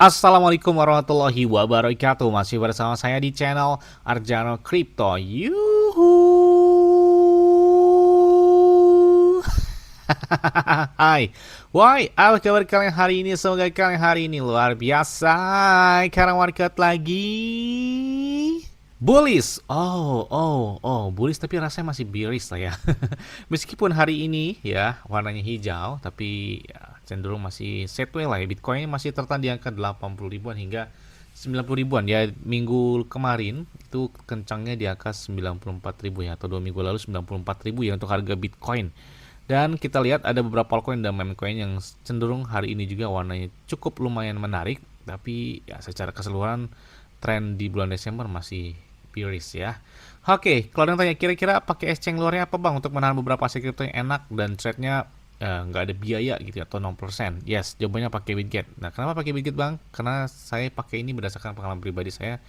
Assalamualaikum warahmatullahi wabarakatuh. Masih bersama saya di channel Arjano Crypto. Yuhu. Hai. Why? Apa kabar kalian hari ini? Semoga kalian hari ini luar biasa. Karena market lagi bullish. Bullish tapi rasanya masih bearish lah ya. Meskipun hari ini ya warnanya hijau, tapi ya, cenderung masih sideways lah ya. Bitcoin masih tertahan di angka 80 ribuan hingga 90 ribuan ya. Minggu kemarin itu kencangnya di angka 94 ribu ya, atau 2 minggu lalu 94 ribu ya untuk harga Bitcoin. Dan kita lihat ada beberapa altcoin dan meme coin yang cenderung hari ini juga warnanya cukup lumayan menarik, tapi ya secara keseluruhan tren di bulan Desember masih bearish ya. Oke, kalau ada yang tanya kira-kira pakai exchange luarnya apa bang untuk menahan beberapa aset kripto yang enak dan trade-nya nggak ada biaya gitu ya, atau 0%? Yes, jawabannya pakai Bitget. Nah, kenapa pakai Bitget bang? Karena saya pakai ini berdasarkan pengalaman pribadi saya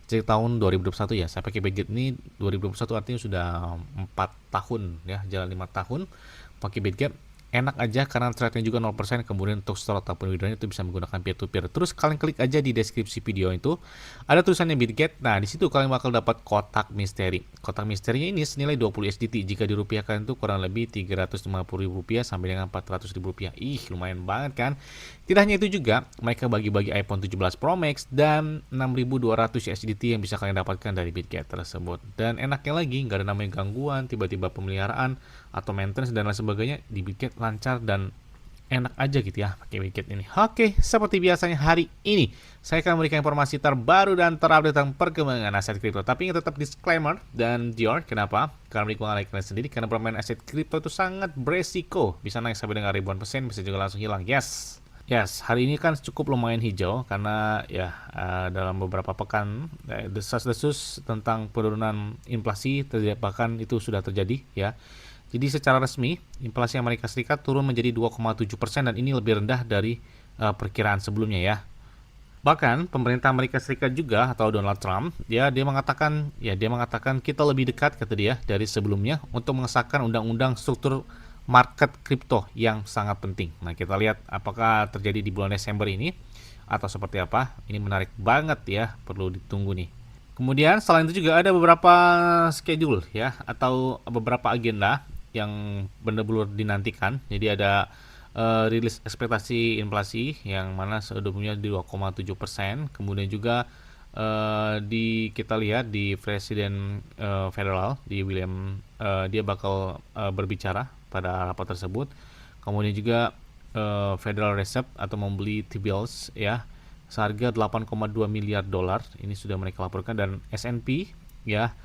sejak tahun 2021 ya. Saya pakai Bitget ini 2021, artinya sudah 4 tahun ya, jalan 5 tahun pakai Bitget. Enak aja karena trade-nya juga 0%, kemudian untuk store ataupun withdrawnya itu bisa menggunakan peer to peer. Terus kalian klik aja di deskripsi video itu ada tulisannya Bitget. Nah, di situ kalian bakal dapat kotak misteri. Kotak misterinya ini senilai 20 SDT. Jika dirupiahkan itu kurang lebih Rp350.000 sampai dengan Rp400.000. Ih, lumayan banget kan? Tidak hanya itu juga, mereka bagi-bagi iPhone 17 Pro Max dan 6.200 SDT yang bisa kalian dapatkan dari Bitget tersebut. Dan enaknya lagi, nggak ada namanya gangguan, tiba-tiba pemeliharaan atau maintenance dan lain sebagainya. Di Bitget lancar dan enak aja gitu ya pakai Bitget ini. Oke, seperti biasanya hari ini saya akan memberikan informasi terbaru dan terupdate tentang perkembangan aset kripto. Tapi ingat, tetap disclaimer dan Dior. Kenapa? Karena berikut mengalami kalian sendiri. Karena permainan aset kripto itu sangat beresiko. Bisa naik sampai dengan ribuan persen, bisa juga langsung hilang. Yes, hari ini kan cukup lumayan hijau karena ya dalam beberapa pekan desas-desus tentang penurunan inflasi bahkan itu sudah terjadi ya. Jadi secara resmi inflasi Amerika Serikat turun menjadi 2,7% dan ini lebih rendah dari perkiraan sebelumnya ya. Bahkan pemerintah Amerika Serikat juga atau Donald Trump dia mengatakan kita lebih dekat, kata dia, dari sebelumnya untuk mengesahkan undang-undang struktur market kripto yang sangat penting. Nah, kita lihat apakah terjadi di bulan Desember ini atau seperti apa. Ini menarik banget ya, perlu ditunggu nih. Kemudian selain itu juga ada beberapa schedule ya, atau beberapa agenda yang benar-benar dinantikan. Jadi ada rilis ekspektasi inflasi yang mana sebelumnya di 2,7%. Kemudian juga kita lihat di Presiden Federal di William, dia bakal berbicara pada rapat tersebut. Kemudian juga Federal Reserve atau membeli T-bills ya seharga 8,2 miliar dolar. Ini sudah mereka laporkan, dan S&P ya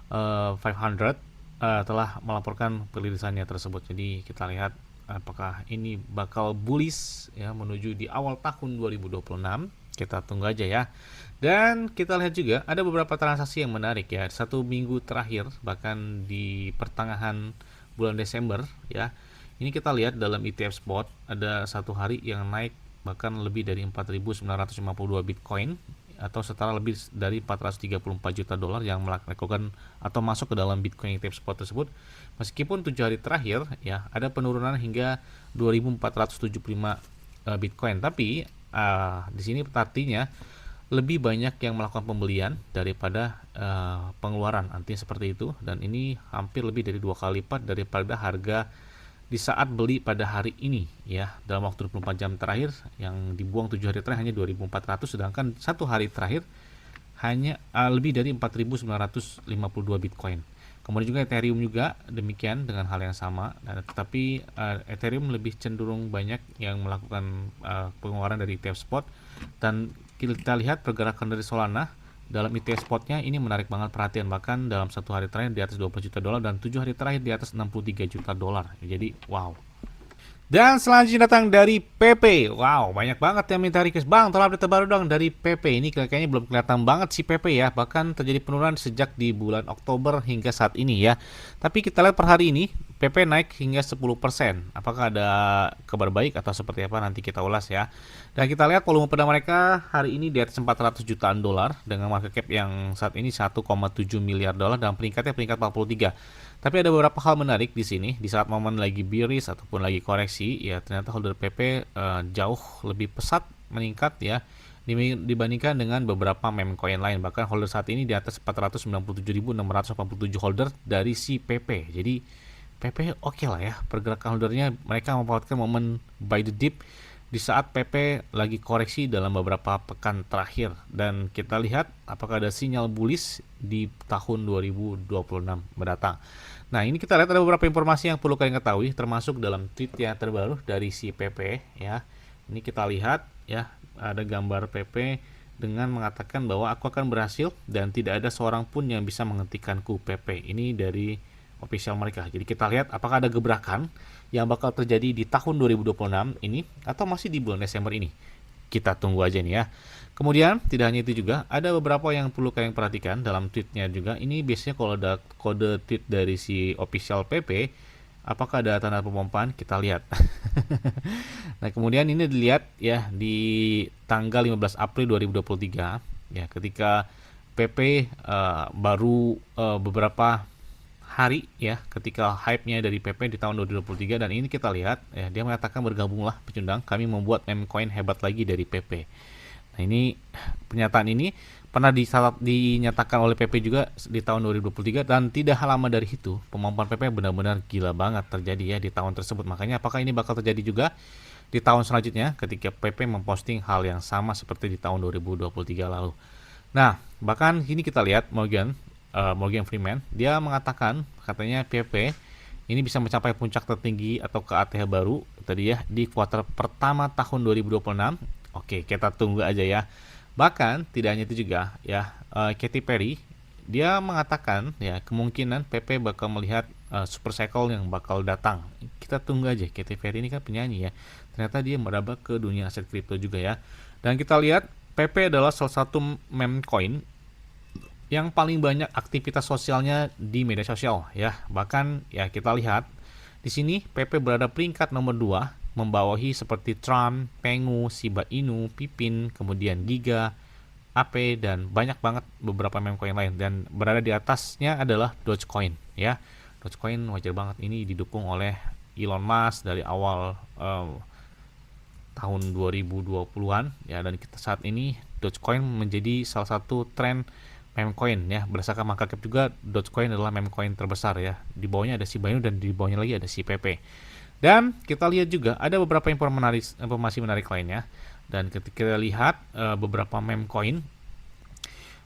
500 telah melaporkan perilisannya tersebut. Jadi kita lihat apakah ini bakal bullish ya menuju di awal tahun 2026. Kita tunggu aja ya. Dan kita lihat juga ada beberapa transaksi yang menarik ya. 1 minggu terakhir, bahkan di pertengahan bulan Desember ya. Ini kita lihat dalam ETF spot ada satu hari yang naik bahkan lebih dari 4.952 Bitcoin atau setara lebih dari 434 juta dolar yang melakukan atau masuk ke dalam Bitcoin ETF spot tersebut. Meskipun 7 hari terakhir ya ada penurunan hingga 2.475 Bitcoin, tapi di sini artinya lebih banyak yang melakukan pembelian daripada pengeluaran, artinya seperti itu. Dan ini hampir lebih dari 2 kali lipat daripada harga di saat beli pada hari ini ya. Dalam waktu 24 jam terakhir yang dibuang 7 hari terakhir hanya 2.400, sedangkan 1 hari terakhir hanya lebih dari 4.952 Bitcoin. Kemudian juga Ethereum juga demikian dengan hal yang sama, tetapi Ethereum lebih cenderung banyak yang melakukan pengeluaran dari ETF spot. Dan kita lihat pergerakan dari Solana dalam ETF spotnya ini menarik banget perhatian, bahkan dalam 1 hari terakhir di atas 20 juta dolar dan 7 hari terakhir di atas 63 juta dolar. Jadi wow. Dan selanjutnya datang dari PP. Wow, banyak banget yang minta request, bang tolong update terbaru dong dari PP. Ini kayaknya belum kelihatan banget si PP ya, bahkan terjadi penurunan sejak di bulan Oktober hingga saat ini ya. Tapi kita lihat per hari ini PP naik hingga 10%. Apakah ada kabar baik atau seperti apa, nanti kita ulas ya. Dan kita lihat volume perdana mereka hari ini di atas 400 jutaan dolar dengan market cap yang saat ini 1,7 miliar dolar dan peringkatnya peringkat 43. Tapi ada beberapa hal menarik di sini. Di saat momen lagi bearish ataupun lagi koreksi ya, ternyata holder PP jauh lebih pesat meningkat ya dibandingkan dengan beberapa meme coin lain. Bahkan holder saat ini di atas 497.687 holder dari si PP. Jadi PP oke lah ya, pergerakan holdernya mereka memanfaatkan momen buy the dip di saat PP lagi koreksi dalam beberapa pekan terakhir, dan kita lihat apakah ada sinyal bullish di tahun 2026 mendatang. Nah, ini kita lihat ada beberapa informasi yang perlu kalian ketahui, termasuk dalam tweet yang terbaru dari si PP ya. Ini kita lihat ya, ada gambar PP dengan mengatakan bahwa aku akan berhasil dan tidak ada seorang pun yang bisa menghentikanku PP. Ini dari official mereka. Jadi kita lihat apakah ada gebrakan yang bakal terjadi di tahun 2026 ini atau masih di bulan Desember ini. Kita tunggu aja nih ya. Kemudian tidak hanya itu juga, ada beberapa yang perlu kalian perhatikan dalam tweetnya juga. Ini biasanya kalau ada kode tweet dari si official PP, apakah ada tanda pemompaan? Kita lihat. Nah, kemudian ini dilihat ya di tanggal 15 April 2023 ya, ketika PP baru beberapa hari ya, ketika hype-nya dari PP di tahun 2023, dan ini kita lihat ya, dia mengatakan bergabunglah pecundang, kami membuat meme coin hebat lagi dari PP. Nah, ini pernyataan ini pernah dinyatakan oleh PP juga di tahun 2023, dan tidak lama dari itu pemompan PP benar-benar gila banget terjadi ya di tahun tersebut. Makanya apakah ini bakal terjadi juga di tahun selanjutnya ketika PP memposting hal yang sama seperti di tahun 2023 lalu. Nah, bahkan ini kita lihat Morgan Freeman, dia mengatakan katanya PP ini bisa mencapai puncak tertinggi atau ke ATH baru tadi ya di kuartal pertama tahun 2026. Oke, kita tunggu aja ya. Bahkan tidak hanya itu juga ya, Katy Perry dia mengatakan ya kemungkinan PP bakal melihat super cycle yang bakal datang. Kita tunggu aja. Katy Perry ini kan penyanyi ya, ternyata dia merambah ke dunia aset kripto juga ya. Dan kita lihat PP adalah salah satu meme coin yang paling banyak aktivitas sosialnya di media sosial ya. Bahkan ya kita lihat di sini PP berada peringkat nomor 2, membawahi seperti Tron, Pengu, Shiba Inu, Pipin, kemudian Giga, AP, dan banyak banget beberapa meme coin lain. Dan berada di atasnya adalah Dogecoin ya. Dogecoin wajar banget ini didukung oleh Elon Musk dari awal tahun 2020-an ya, dan kita saat ini Dogecoin menjadi salah satu tren meme coin ya. Berdasarkan market cap juga Dogecoin adalah meme coin terbesar ya. Di bawahnya ada Shiba Inu dan di bawahnya lagi ada si PP. Dan kita lihat juga ada beberapa informasi menarik lainnya. Dan ketika kita lihat beberapa meme coin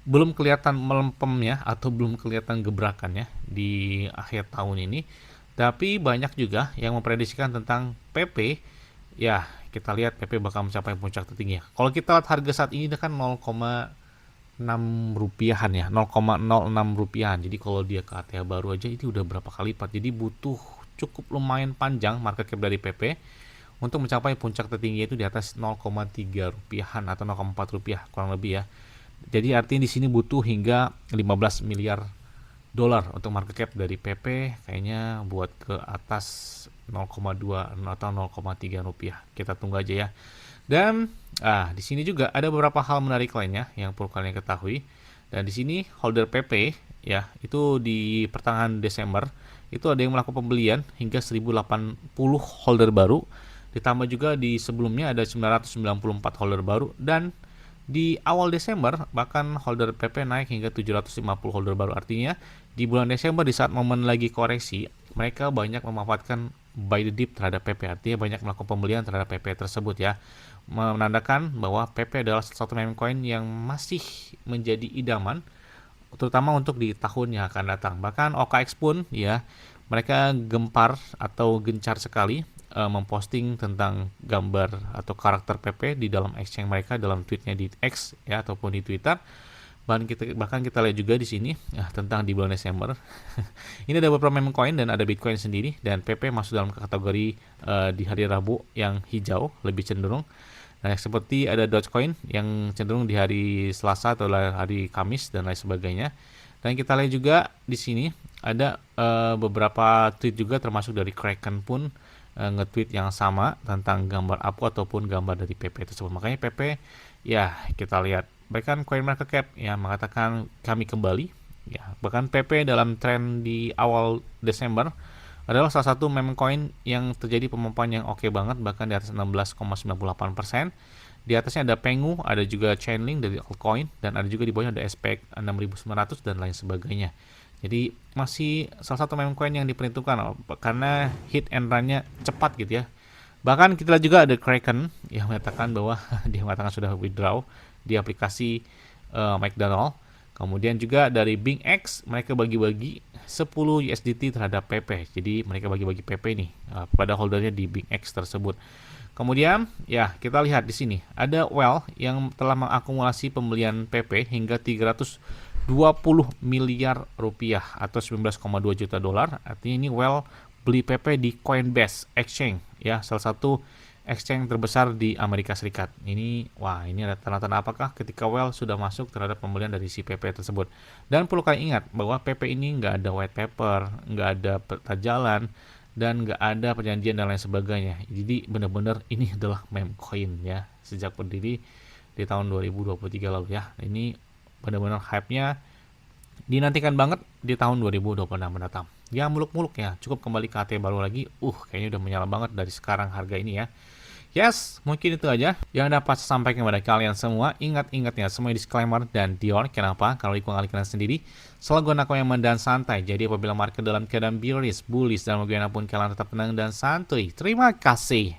belum kelihatan melempemnya atau belum kelihatan gebrakannya di akhir tahun ini, tapi banyak juga yang memprediksikan tentang PP ya. Kita lihat PP bakal mencapai puncak tertinggi. Kalau kita lihat harga saat ini kan 0,6 rupiahan ya, 0,06 rupiahan. Jadi kalau dia ke ATH baru aja itu udah berapa kali lipat. Jadi butuh cukup lumayan panjang market cap dari PP untuk mencapai puncak tertinggi itu di atas 0,3 rupiahan atau 0,4 rupiah kurang lebih ya. Jadi artinya di sini butuh hingga 15 miliar dolar untuk market cap dari PP, kayaknya buat ke atas 0,2 atau 0,3 rupiah. Kita tunggu aja ya. Dan di sini juga ada beberapa hal menarik lainnya yang perlu kalian ketahui. Dan di sini holder PP ya, itu di pertengahan Desember itu ada yang melakukan pembelian hingga 1080 holder baru. Ditambah juga di sebelumnya ada 994 holder baru, dan di awal Desember bahkan holder PP naik hingga 750 holder baru. Artinya di bulan Desember di saat momen lagi koreksi, mereka banyak memanfaatkan buy the dip terhadap PP. Artinya banyak melakukan pembelian terhadap PP tersebut ya. Menandakan bahwa PP adalah salah satu meme coin yang masih menjadi idaman terutama untuk di tahun yang akan datang. Bahkan OKX pun ya, mereka gempar atau gencar sekali memposting tentang gambar atau karakter PP di dalam exchange mereka, dalam tweetnya di X ya ataupun di Twitter. Bahkan kita lihat juga di sini ya, tentang di bulan Desember. Ini ada beberapa meme coin dan ada Bitcoin sendiri, dan PP masuk dalam kategori di hari Rabu yang hijau lebih cenderung. Nah, seperti ada Dogecoin yang cenderung di hari Selasa atau hari Kamis dan lain sebagainya. Dan kita lihat juga di sini ada beberapa tweet juga, termasuk dari Kraken pun nge-tweet yang sama tentang gambar APO ataupun gambar dari PP tersebut. Makanya PP ya kita lihat, bahkan CoinMarketCap ya mengatakan kami kembali ya. Bahkan PP dalam tren di awal Desember adalah salah satu meme coin yang terjadi pemompan yang oke banget, bahkan di atas 16,98%. Di atasnya ada Pengu, ada juga Chainlink dari altcoin, dan ada juga di bawahnya ada SPX 6900 dan lain sebagainya. Jadi masih salah satu meme coin yang diperhitungkan karena hit and run-nya cepat gitu ya. Bahkan kita lihat juga ada Kraken yang mengatakan bahwa dia mengatakan sudah withdraw di aplikasi McDonald. Kemudian juga dari BingX mereka bagi-bagi 10 USDT terhadap PP. Jadi mereka bagi-bagi PP nih pada holdernya di BingX tersebut. Kemudian ya kita lihat di sini ada Well yang telah mengakumulasi pembelian PP hingga 320 miliar rupiah atau 19,2 juta dolar. Artinya ini Well beli PP di Coinbase Exchange ya, salah satu exchange terbesar di Amerika Serikat. Ini ada tanda-tanda apakah ketika Well sudah masuk terhadap pembelian dari si PP tersebut. Dan perlu kalian ingat bahwa PP ini nggak ada white paper, nggak ada peta jalan, dan nggak ada perjanjian dan lain sebagainya. Jadi benar-benar ini adalah meme coin ya, sejak berdiri di tahun 2023 lalu ya. Ini benar-benar hype-nya dinantikan banget di tahun 2026 mendatang. Ya muluk-muluk ya, cukup kembali ke AT baru lagi. Kayaknya udah menyala banget dari sekarang harga ini ya. Yes, mungkin itu aja yang dapat saya sampaikan kepada kalian semua. Ingat-ingat ya, semua disclaimer dan Dior. Kenapa? Kalau ikut kalian sendiri, selalu gunakan yang aman dan santai. Jadi apabila market dalam keadaan bearish, bullish, dan bagaimanapun kalian tetap tenang dan santuy. Terima kasih.